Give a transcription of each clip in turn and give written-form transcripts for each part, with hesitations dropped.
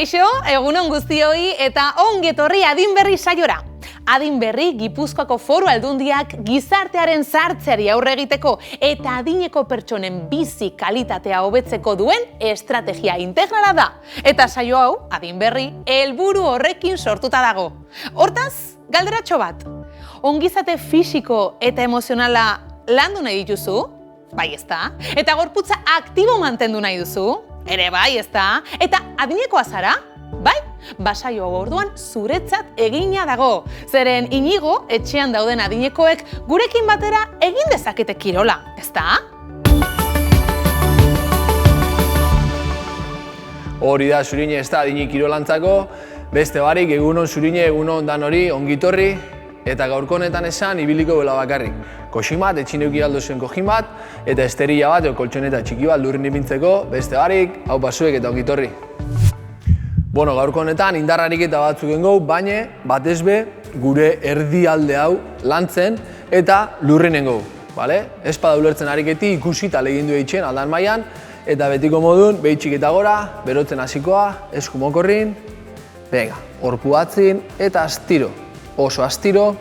Kaixo, egunon guztioi eta ongi etorri Adin Berri saiora. Adin Berri Gipuzkoako Foru Aldundiak gizartearen zahartzeari aurre egiteko eta adineko pertsonen bizi kalitatea hobetzeko duen estrategia integrala da. Eta saio hau, Adin Berri, helburu horrekin sortuta dago. Hortaz, galderatxo bat. Ongizate fisiko eta emozionala landu nahi dituzu? Bai, ezta? Eta gorputza aktibo mantendu nahi duzu? Ere bai, ezta? Eta adinekoa zara? Bai? Basaio orduan zuretzat egina dago. Zeren Inigo etxean dauden adinekoek gurekin batera egin dezakete kirola, ezta? Hori da Zurine, ez da adinik kirolantzako. Beste barik, egunon Zurine, egunon danori, ongitorri. Eta gaurko honetan esan, ibiliko bela bakarrik. Koxin bat, etxineuki aldo zuen kojin bat, eta esterilla bat, koltsoneta txiki bat lurrin ipintzeko, beste barik, hau pasuek eta ongitorri. Bueno, gaurko honetan indarrarik eta batzuk gau, baina batez be gure erdialde hau lantzen eta lurrinen gau. Ez pada ulertzen ariketi ikusi eta legindu eitzen aldan mailan, eta betiko modun, behitxik eta gora, berotzen hasikoa, esku mokorrin, venga, orpu batzin eta astiro. Oso astiro.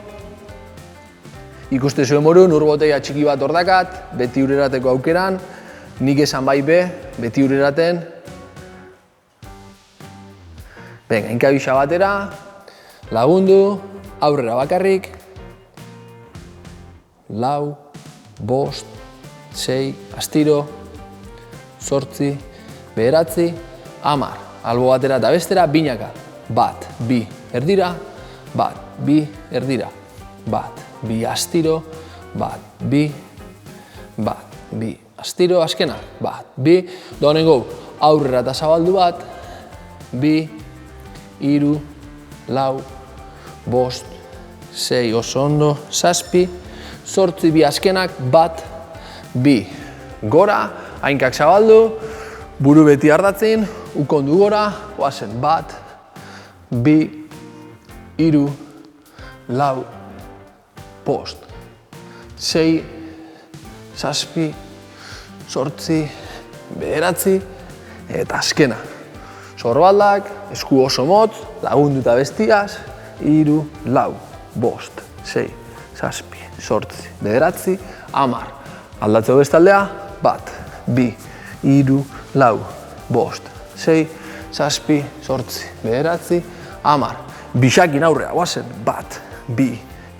Ikuste zuen morun, urboteia txiki bat ordakat, beti urerateko aukeran, nik esan bai be, beti ureraten. Venga, inkabisa batera, lagundu, aurrera bakarrik, 4, 5, 6, astiro, 8, 9, 10, albo batera eta bestera, binaka, 1, 2, erdira, 1, 2, erdira, 1, 2, astiro, 1, 2, 2, astiro, azkena, 1, 2, donen gau, aurrera eta zabaldu 1, 2, 3, 4, 5, 6, oso ondo, 7, 8, 2 azkenak, 1, 2, gora, hainkak zabaldu, buru beti ardatzen, ukondu gora, oazen, 1, 2, 3, 4, 5, 6, 7, 8, 9, eta azkena. Sorbaldak, esku oso motz, lagundu eta bestiaz, 3, 4, 5, 6, 7, 8, 9, 10. Aldatzeko bestaldea, 1, 2, 3, 4, 5, 6, 7, 8, 9, 10. Bixakin aurrea, guazen, 1, 2,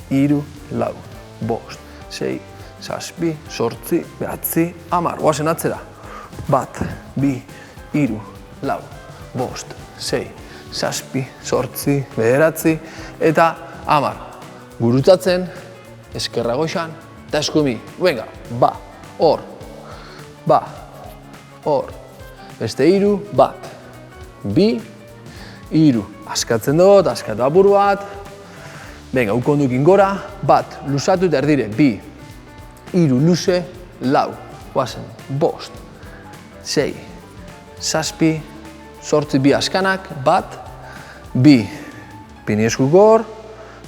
3, 4, 5, 6, 7, 8, 9, 10. Guazen atzera, 1, 2, 3, 4, 5, 6, 7, 8, 9, eta 10. Gurutzatzen, eskerra goxan, eta eskumi. Venga, ba, hor, ba, hor. Beste 3, 1, 2, 3. Askatzen dut, askatu apur bat. Venga, ukondukin gora, 1, lusatu eta erdire, 2, 3, luze, 4. Guazen, 5, 6, 7, 8, 2 askanak, 1, 2. Pini esku gor,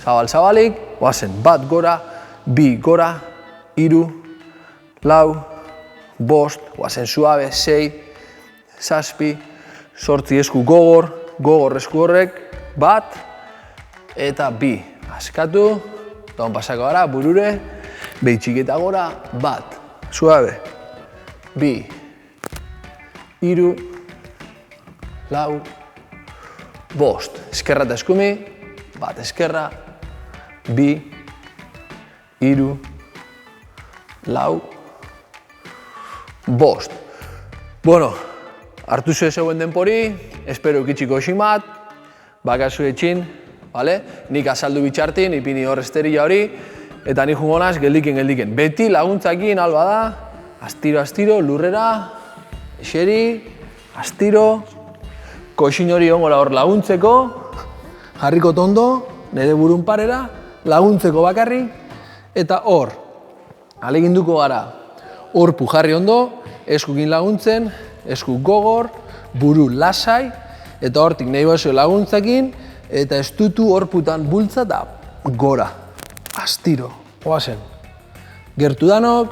zabal-zabalik, guazen, 1 gora, 2 gora, 3, 4, 5, guazen suabe, 6, 7, 8 esku gogor, gogor esku horrek, 1, eta 2. Askatu, eta pasako gara, burure, behitxik eta gora, 1, suabe, 2, 3, 4, 5. Eskerra eta eskumi, 1 eskerra, 2, 3, 4, 5. Bueno, hartu zuen zeuen denpori, espero ikitxiko ximat, bakazu etxin, nik azaldu bitxartin, ipini hor esterilla hori, eta nik jungonaz geldiken. Beti laguntzakin alba da, astiro, lurrera, eseri, astiro, koxin hori ongola hor laguntzeko, jarriko tondo, nire burun parera, laguntzeko bakarri, eta hor, aleginduko gara, hor pujarri ondo, eskukin laguntzen, esku gogor, buru lasai, eta hortik nahi basio laguntzakin, eta estutu horputan bultza da gora. Astiro, oazen. Gertu danok,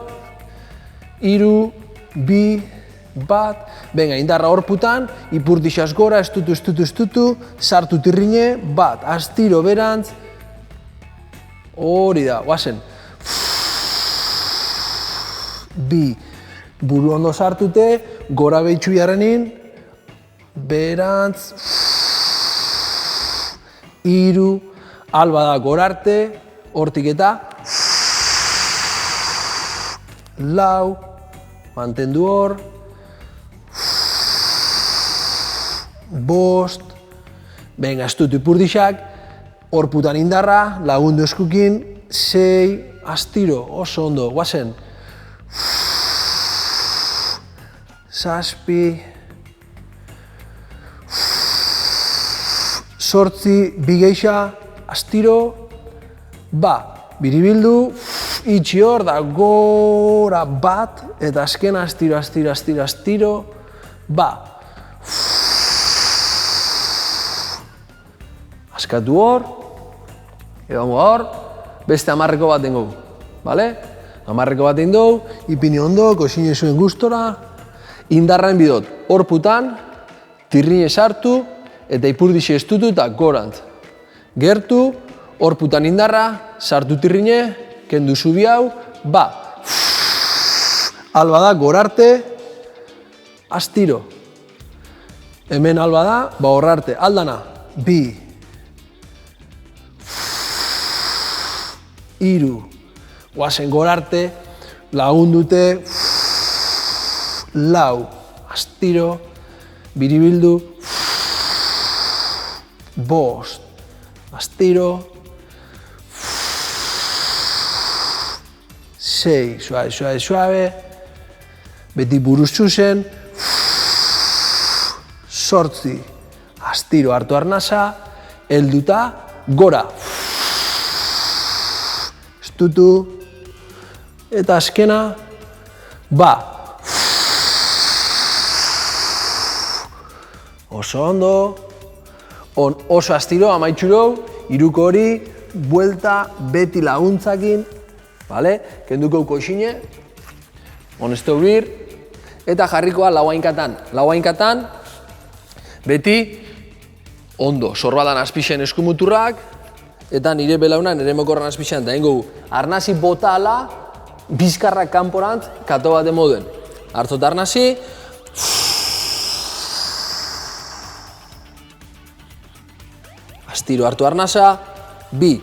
3, 2, bat, venga, indarra horputan, ipurdixaz gora, estutu, sartu tirrine, bat, astiro berantz, hori da, guazen. Bi, buru ondo sartute, gora behitxu jarrenin, berantz, iru, alba da gorarte, hortik eta, lau, mantendu hor, bost, venga, estutu ipurdixak, horputan indarra, lagundu eskukin, 6, astiro, oso ondo, guazen, 7, 8, bigeixa, astiro, ba, biribildu, itxi hor da gora bat, eta azken astiro, ba. Askatu hor, egongo hor, beste 10 bat dengo, bale? 10 bat egin dugu, ipini ondo, koxine zuen gustora, indarraen bidot, horputan, tirrine sartu, eta ipurdixe estutu eta gorant. Gertu, horputan indarra, sartu tirrine, kendu zubi hau, ba. Alba da, gorarte, astiro. Hemen alba da, ba horrarte, aldana, bi. Iru. Guazen gorarte, lagundute, lau, astiro, biribildu, bost, astiro, 6, suave, beti buruz txuzen, 8, astiro hartu arnasa, helduta, gora. Estutu, eta azkena, ba. Oso ondo, oso astiro, amaitxuro, iruko hori, buelta, beti laguntzakin, vale? Kenduko koxine, honesto bir, eta jarrikoa lauainkatan. Lauainkatan, beti, ondo, sorbalan azpixen eskumuturrak, eta nire belaunan, nire mokorran azpixen, eta ingo arnasi bota ala, bizkarrak kanporant, kato bat emoden. Hartzot arnasi, astiro hartu arnasa, bi.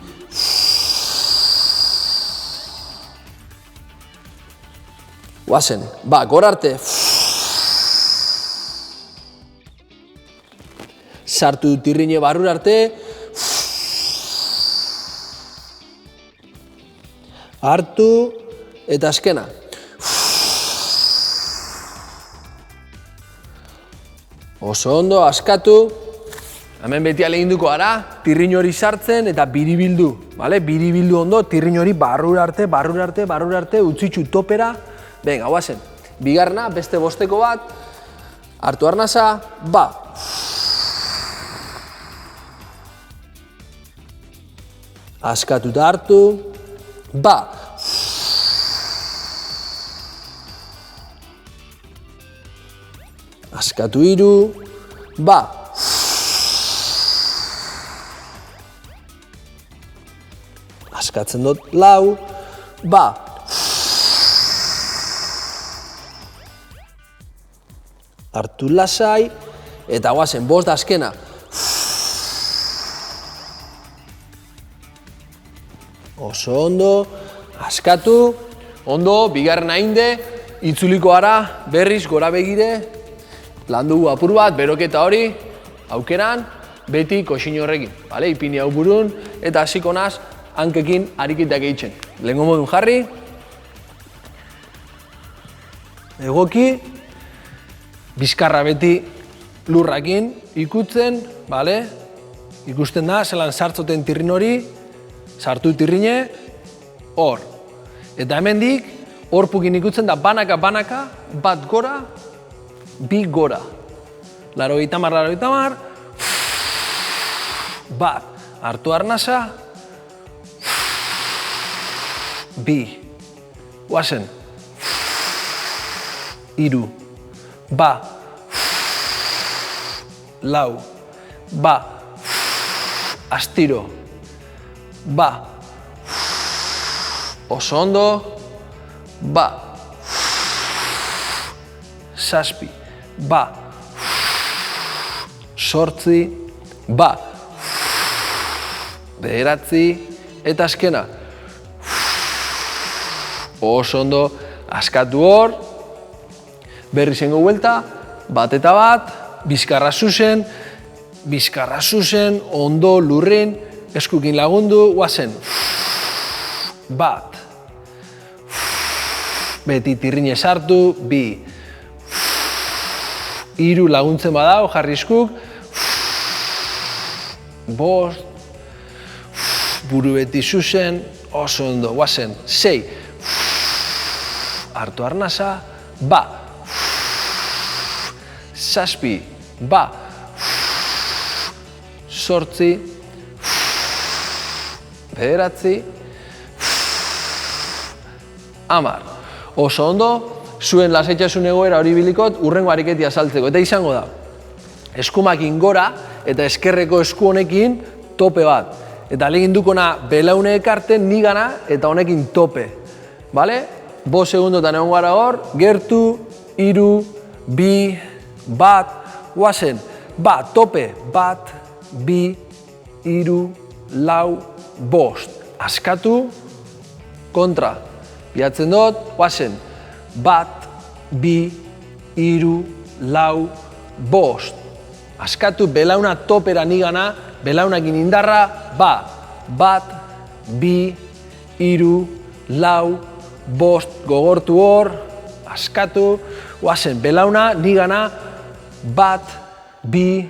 Guazen, ba, gorarte. Sartu tirrine barrura arte. Hartu, eta azkena. Oso ondo, askatu. Hemen beti aleginduko gara, tirrin hori sartzen eta biribildu. Biribildu ondo, tirrin hori barrura arte, utzitxu topera. Venga, guazen, bigarna, beste bosteko bat, hartu arnasa, ba. Askatuta hartu, ba. Askatu iru, ba. Askatzen dut lau, ba. Hartu lasai, eta guazen, bost da azkena. Oso ondo, askatu, ondo, bigarren ainde, itzuliko gara, berriz, gora begire, landu apur bat, beroketa hori, aukeran, beti koxin horrekin, ipini hau burun, eta hasiko naz, hankekin arikitak egiten. Lehengo modun jarri, egoki, bizkarra beti lurrakin ikutzen, ikusten da, zelan sartzoten tirrin hori, sartu tirrine, hor. Eta hemendik, horpukin ikutzen da banaka, bat gora, bi gora. 80, bat, hartu arnasa, bi, guazen, iru, ba, lau, ba, astiro, ba, oso ondo, ba, zazpi, ba, zortzi, ba, bederatzi, eta azkena. Oso ondo, askatu hor, berri zengo buelta, bat eta bat, bizkarra zuzen, ondo lurrin, eskukin lagundu, guazen. Bat. Beti tirrine sartu, bi. Hiru laguntzen badao, jarri eskuk. Bost. Buru beti zuzen, oso ondo, guazen. Sei. Hartu arnasa, ba. Zazpi, ba. Zortzi. Bederatzi. Amar. Oso ondo, zuen lasaitasun egoera hori bilikot urrengo ariketia saltzeko. Eta izango da, eskumakin gora eta eskerreko esku honekin tope bat. Eta alegin dukona belaune ekarten nigana eta honekin tope. Bale? 5 segundotan egon gara hor, gertu, 3, 2, 1, guazen. Bat, tope, 1, 2, 3, 4, 5. Askatu, kontra. Biatzen dut, guazen. 1, 2, 3, 4, 5. Askatu, belauna topera nigana, belaunakin indarra, 1, 2, 3, 4, 5, gogortu hor, askatu, guazen, belauna nigana, 1, 2,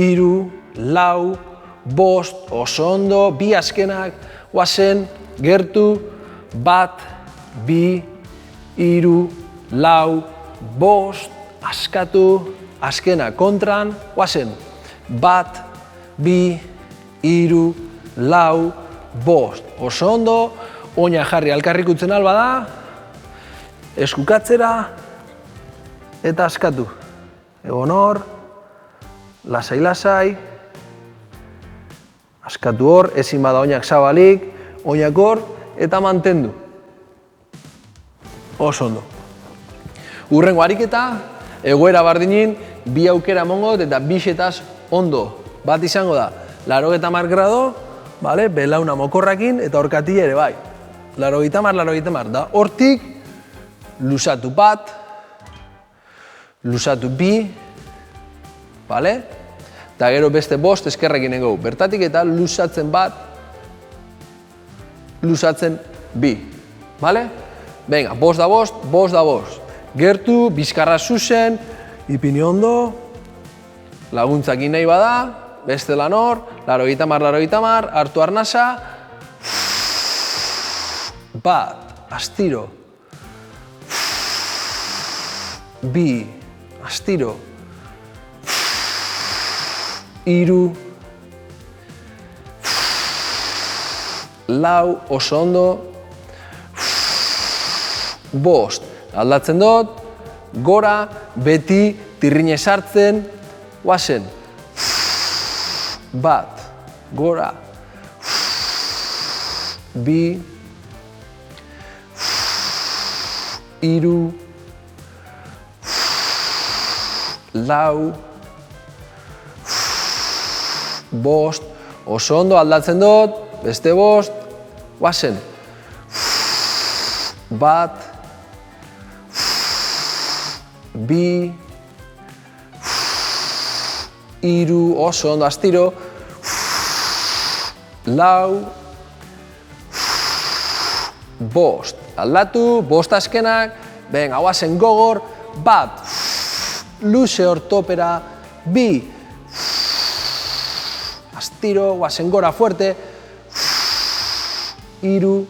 3, 4, 5, oso ondo, bi azkenak, guazen, gertu, 1, 2, 3, 4, 5, askatu, azkena kontran, guazen, 1, 2, 3, 4, 5, oso ondo, oina jarri alkarrikutzen alba da, eskukatzera, eta askatu. Egon hor, lasai-lasai, askatu hor, ezin bada oinak zabalik, oinak hor, eta mantendu. Oso ondo. Urrengo ariketa, egoera bardinin, bi aukera emongot eta bixetaz ondo. Bat izango da, 80 grado, belauna mokorrakin eta horkatila ere bai. 80, da hortik, luzatu bat, luzatu bi, eta gero beste 5 eskerrekin ego. Bertatik eta luzatzen bat, luzatzen bi. Venga, 5 da 5, 5 da 5. Gertu, bizkarra zuzen, ipini ondo, laguntzakin nahi bada, beste lan hor, 80, hartu arnasa, bat, astiro, bi, astiro, 3, 4, oso ondo, 5, aldatzen dut, gora, beti, tirrine sartzen, guazen, bat, gora, bi, 3, 4, 5, oso ondo aldatzen dut, beste 5, guazen, bat, bi, 3, oso ondo astiro, 4, 5, aldatu, 5 azkenak, venga, guazen gogor, bat, luze hor topera, bi, astiro, guazen gora fuerte, 3,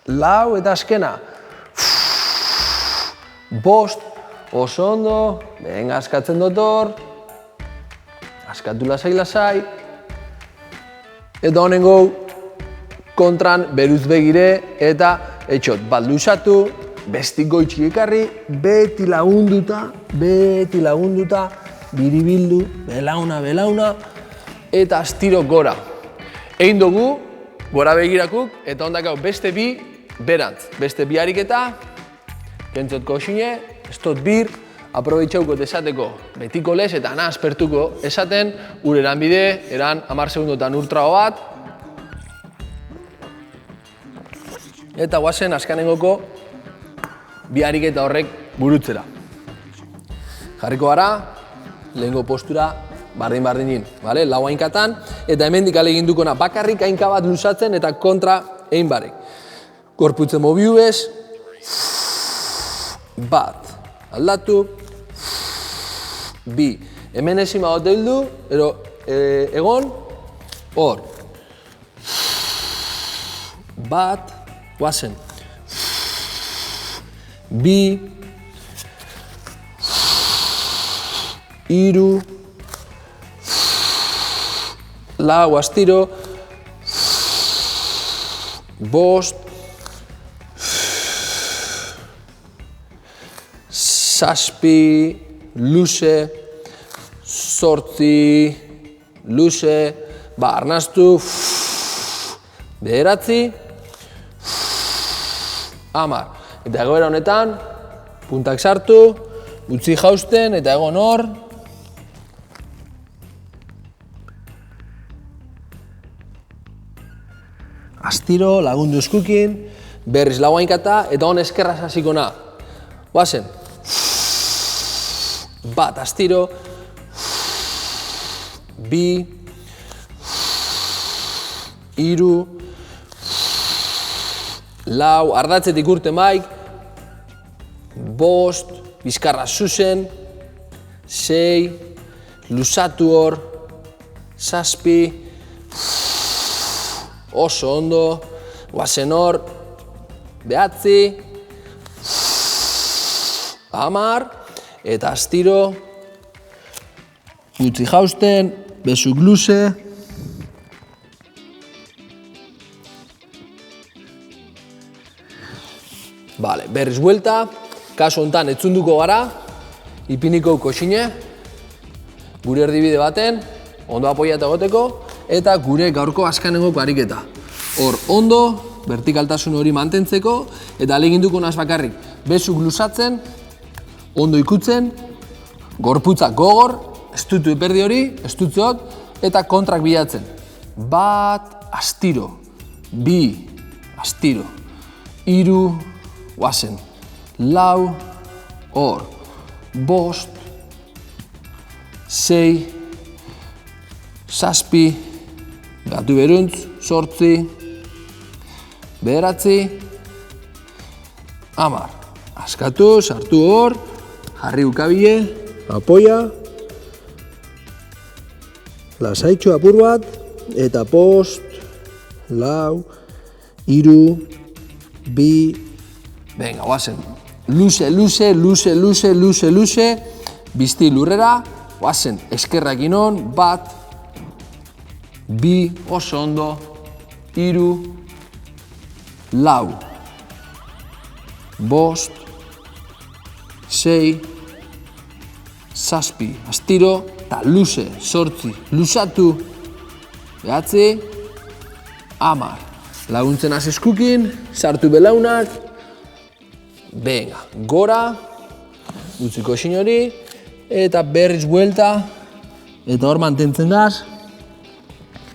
4, eta azkena, 5, oso ondo, venga, askatzen dut hor, askatu lasai-lasai, eta honengo kontran beruz begire eta etxot, bat luzatu, bestik goitxik ekarri, beti lagunduta, biribildu, belauna, eta astiro gora. Egin dugu, gora begirakuk, eta ondakau beste bi berantz. Beste bi ariketa, kentzot koxine, estot bir, aprobetxaukot esateko betiko lez eta ana aspertuko esaten, eran bide, eran 10 segundotan urtrago bat, eta guazen askanengoko bi ariketa horrek burutzera. Jarriko gara, lehengo postura bardin-bardinin, lau hainkatan, eta hemendik alegindukona bakarrik hainka bat luzatzen eta kontra egin barek. Gorputzen mobiu bez, bat, aldatu, bi, hemen ezin bagote hildu, egon, hor, bat, guazen, bi, hiru, lau, astiro, bost, zazpi, luze, zortzi, luze, arnaztu, bederatzi, 10. Eta egoera honetan, puntak sartu, utzi jausten eta egon hor. Astiro, lagundu eskukin, berriz lau hainkata eta hon eskerraz hasiko na. Guazen. Bat, astiro. Bi. Hiru. Lau, ardatzetik urte maik. Bost, bizkarra zuzen. 6, luzatu hor. 7. Oso ondo, guazen hor, 9, 10, eta astiro, utzi jausten, besuk luze, berriz buelta, kasu hontan etzunduko gara, ipiniko koxine, gure erdibide baten, ondo apoiata egoteko, eta gure gaurko askanengoko ariketa. Hor, ondo, vertikaltasun hori mantentzeko, eta aleginduko naz bakarrik. Besuk luzatzen, ondo ikutzen, gorputzak gogor, estutu eperdi hori, estutzot, eta kontrak bilatzen. Bat, astiro. Bi, astiro. Hiru, guazen. Lau, hor. Bost, 6, 7, gatu beruntz, 8, 9, 10. Askatu, sartu hor, jarri ukabile, apoia, lasaitxo apur bat, eta post, lau, hiru, bi, venga, guazen. Luze, luze, luze, luze, luze, luze, bizti lurrera, guazen, eskerrak inon, bat, bi, oso ondo, hiru, lau, bost, 6, 7, astiro, eta luze, 8, luzatu, 9, 10. Laguntzen hasi eskukin, sartu belaunak, venga, gora, utziko xin hori, eta berriz buelta, eta hor mantentzen gaz,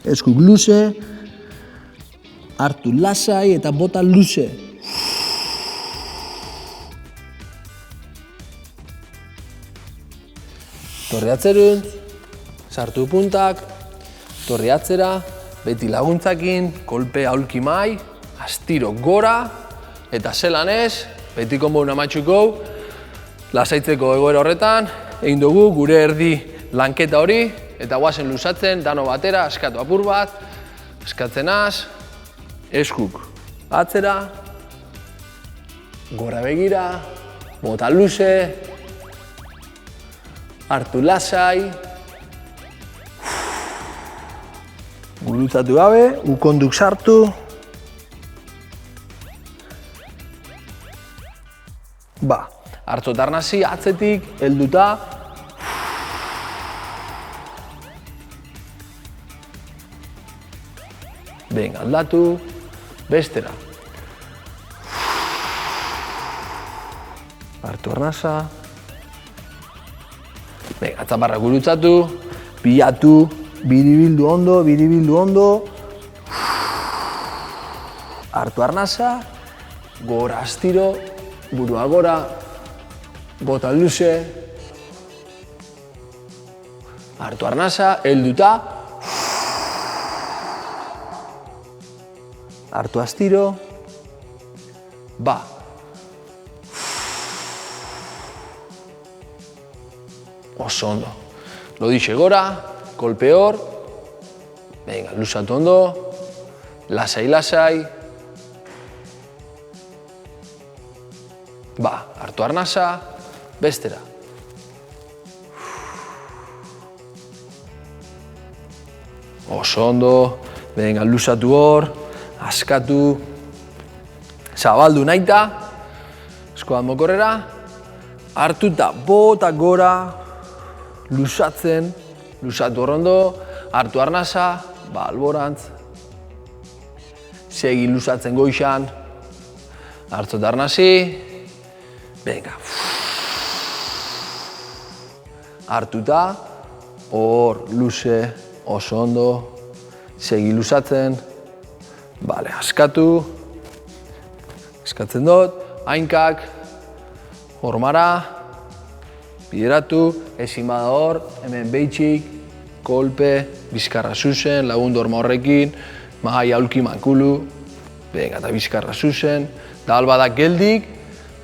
eskuk luze, hartu lasai eta bota luze. Torri atzeruntz, sartu puntak, torri atzera, beti laguntzakin, kolpe aulki mai, astiro gora, eta zelan ez, beti konbo amatxuko, lasaitzeko egoera horretan, egin dugu gure erdi lanketa hori, eta guazen luzatzen, dano batera, askatu apur bat, askatzen az, eskuk atzera, gora begira, bota luze, hartu lasai, gurutzatu gabe, ukonduk sartu, Ba, hartzo eta arnasi atzetik, helduta. Venga, aldatu, bestera. Hartu arnasa. Venga, tzaparra gurutzatu, pilatu, biribildu ondo. Hartu arnasa, gora astiro, burua gora, bota luze. Hartu arnasa, helduta. Hartu astiro. Ba. Oso ondo. Lodixe gora, kolpe hor. Venga, luzatu ondo. Lasai. Ba, hartu arnasa, bestera. Oso ondo. Venga, luzatu hor. Askatu. Zabaldu naita. Eskoan mokorrera. Hartu eta bota gora. Luzatu hor ondo. Hartu arnasa, ba, alborantz. Segi luzatzen goixan. Hartu eta arnasi. Venga. Hartuta, hor, luze, oso ondo. Segi luzatzen. Bale, askatu. Askatzen dut. Hainkak. Hormara. Bideratu. Ezin bada hor. Hemen behitxik. Kolpe. Bizkarra zuzen. Lagundu horma horrekin. Mahai aulki mankulu. Venga, eta bizkarra zuzen. Da albadak geldik.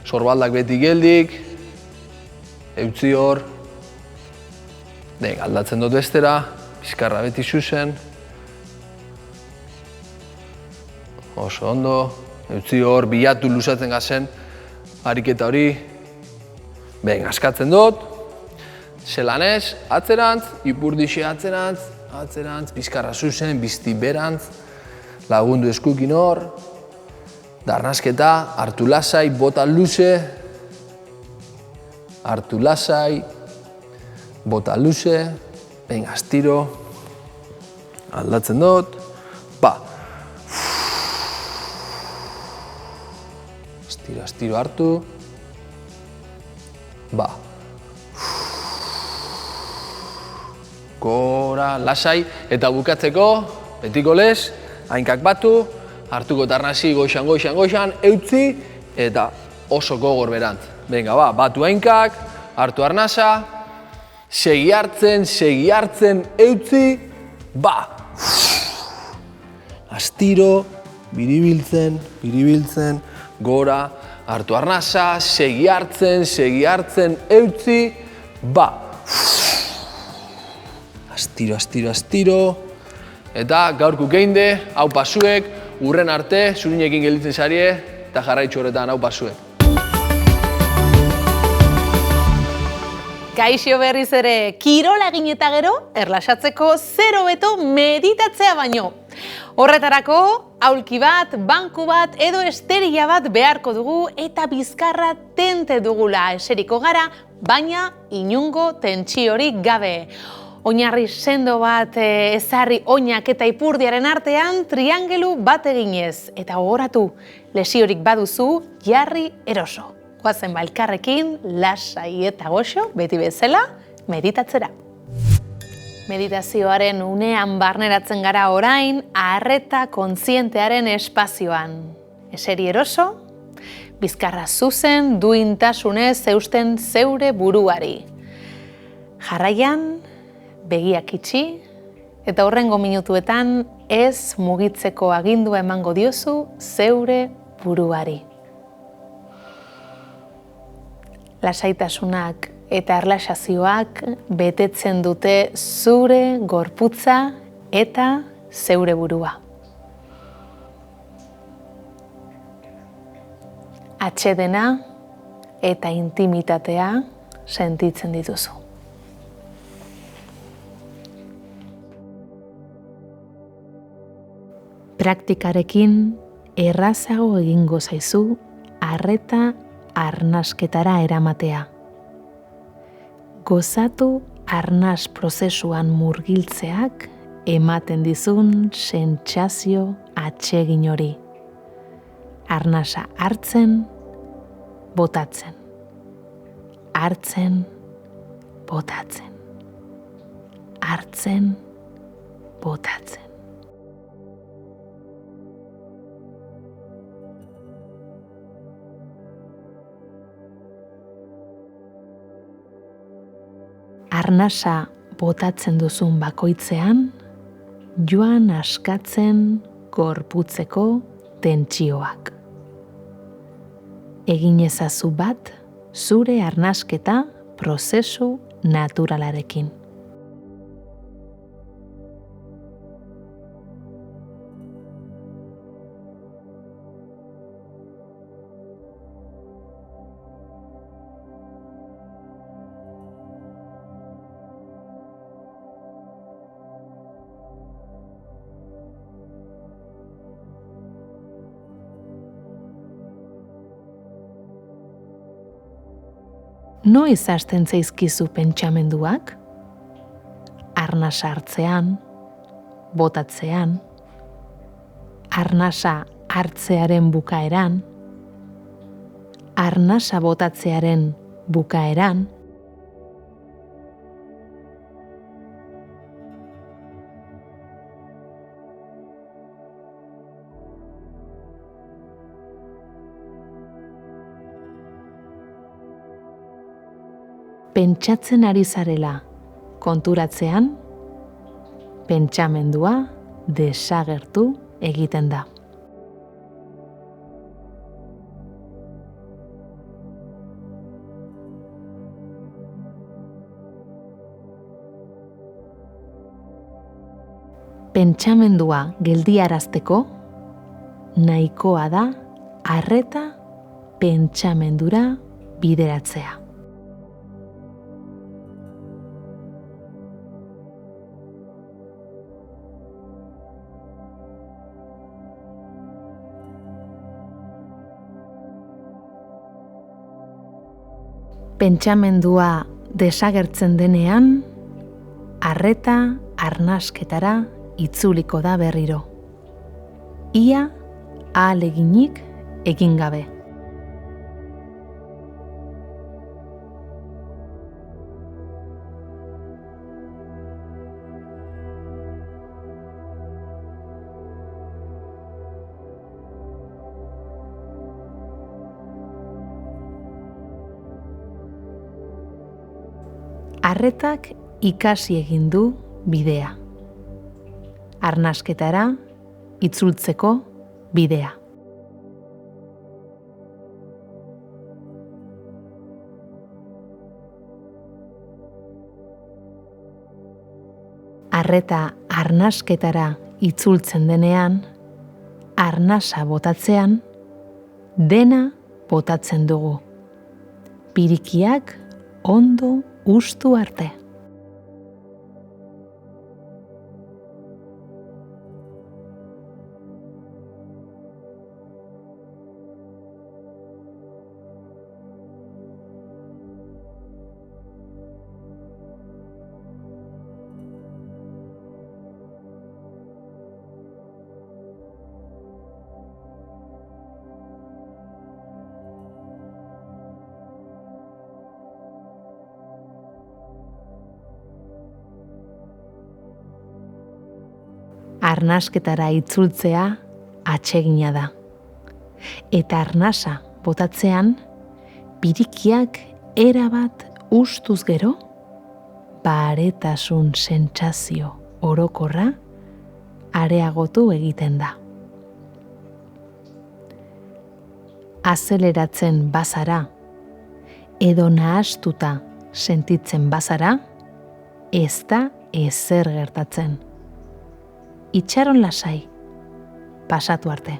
Sorbaldak beti geldik. Eutzi hor. Venga, aldatzen dut bestera. Bizkarra beti zuzen. Oso ondo. Eutzi hor, bilatu luzatzen gazen. Ariketa hori. Venga, askatzen dut. Zelanez, atzerantz, ipurdixe atzerantz, bizkarra zuzen, bizti berantz. Lagundu eskukin hor. Darnazketa, hartu lasai, bota luze. Hartu lasai, bota luze. Venga, astiro. Aldatzen dut. Ba. Astiro hartu. Ba. Gora, lasai. Eta bukatzeko, betiko lez, hainkak batu. Hartuko tarnasi goixan, eutzi, eta oso gogor berantz. Venga, ba, batu hainkak, hartu arnasa, segi hartzen, eutzi, ba. Astiro, biribiltzen, gora, hartu arnasa, segi hartzen, eutzi, ba. Astiro. Eta gaurko geinde, hau pasuek, urren arte, zurinekin gelditzen zarie, eta jarraitzu horretan hau pasuek. Kaixo berriz ere, kirola egin eta gero, erlaxatzeko zero beto meditatzea baino. Horretarako, aulki bat, banku bat edo esterila bat beharko dugu eta bizkarra tente dugula eseriko gara, baina inungo tentsiorik gabe. Oinarri sendo bat ezarri oinak eta ipurdiaren artean triangelu bat eginez. Eta gogoratu, lesiorik baduzu, jarri eroso. Goazen elkarrekin, lasai eta goxo, beti bezala, meditatzera. Meditazioaren unean barneratzen gara orain, arreta kontzientearen espazioan. Eseri eroso, bizkarra zuzen, duintasunez eusten zeure buruari. Jarraian, begiak itxi, eta horrengo minutuetan ez mugitzeko agindua emango diozu zeure buruari. Lasaitasunak eta erlaxazioak betetzen dute zure gorputza eta zeure burua. Atsedena eta intimitatea sentitzen dituzu. Praktikarekin errazago egingo zaizu arreta arnasketara eramatea. Gozatu arnas prozesuan murgiltzeak ematen dizun sentsazio atsegin hori. Arnasa hartzen, botatzen. Hartzen, botatzen. Hartzen, botatzen. Arnasa botatzen duzun bakoitzean, joan askatzen gorputzeko tentsioak. Egin ezazu bat zure arnasketa prozesu naturalarekin. Noiz hasten zaizkizu pentsamenduak? Arnasa hartzean, botatzean, arnasa hartzearen bukaeran, arnasa botatzearen bukaeran, pentsatzen ari zarela konturatzean, pentsamendua desagertu egiten da. Pentsamendua geldiarazteko, nahikoa da arreta pentsamendura bideratzea. Pentsamendua desagertzen denean, arreta arnasketara itzuliko da berriro. Ia ahaleginik egin gabe. Arretak ikasi egin du bidea. Arnasketara itzultzeko bidea. Arreta arnasketara itzultzen denean, arnasa botatzean, dena botatzen dugu. Pirikiak ondo ustu arte. Arnasketara itzultzea atsegina da. Eta arnasa botatzean, pirikiak erabat ustuz gero, baretasun sentsazio orokorra areagotu egiten da. Azeleratzen bazara edo nahastuta sentitzen bazara, ez da ezer gertatzen. Itxaron lasai, pasatu arte.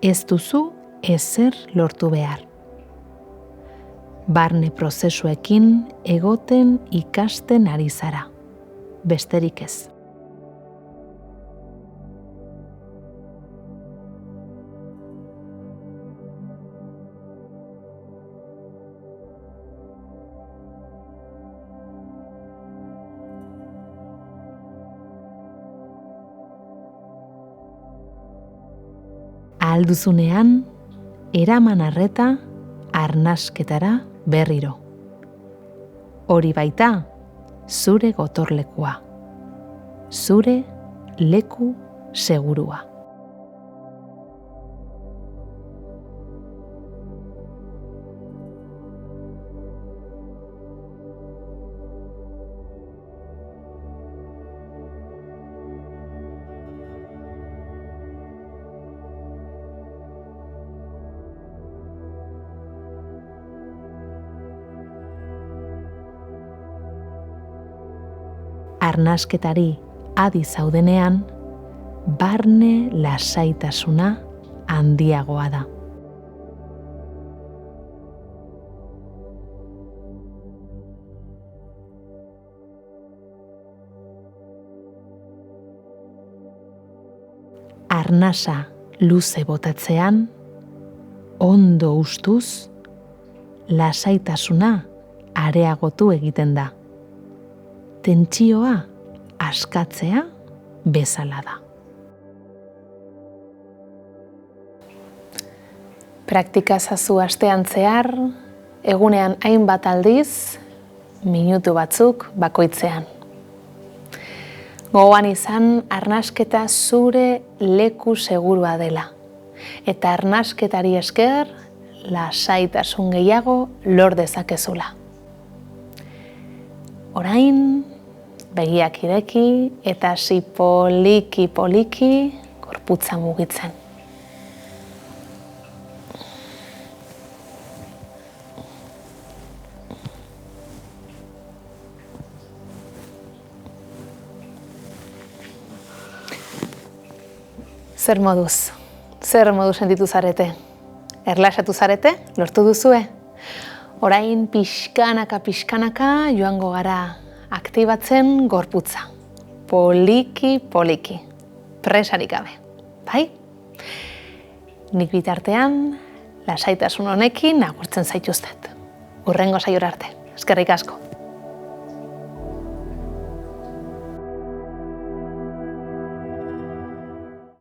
Ez duzu ezer lortu behar. Barne prozesuekin egoten ikasten ari zara, besterik ez. alduzunean, eraman arreta arnasketara berriro. Hori baita, zure gotorlekua. Zure leku segurua. Arnasketari adi zaudenean, barne lasaitasuna handiagoa da. Arnasa luze botatzean, ondo ustuz, lasaitasuna areagotu egiten da. Tentsioa askatzea bezala da. Praktika ezazu astean zehar, egunean hainbat aldiz, minutu batzuk bakoitzean. Gogoan izan, arnasketa zure leku segurua dela. Eta arnasketari esker, lasaitasun gehiago lor dezakezula. Orain, begiak ireki eta hasi poliki gorputza mugitzen. Zer moduz sentitu zarete? Erlaxatu zarete? Lortu duzue? Orain pixkanaka joango gara aktibatzen gorputza. Poliki, presarik gabe. Bai? Nik bitartean, lasaitasun honekin agurtzen zaituztet. Hurrengo saiora arte. Eskerrik asko.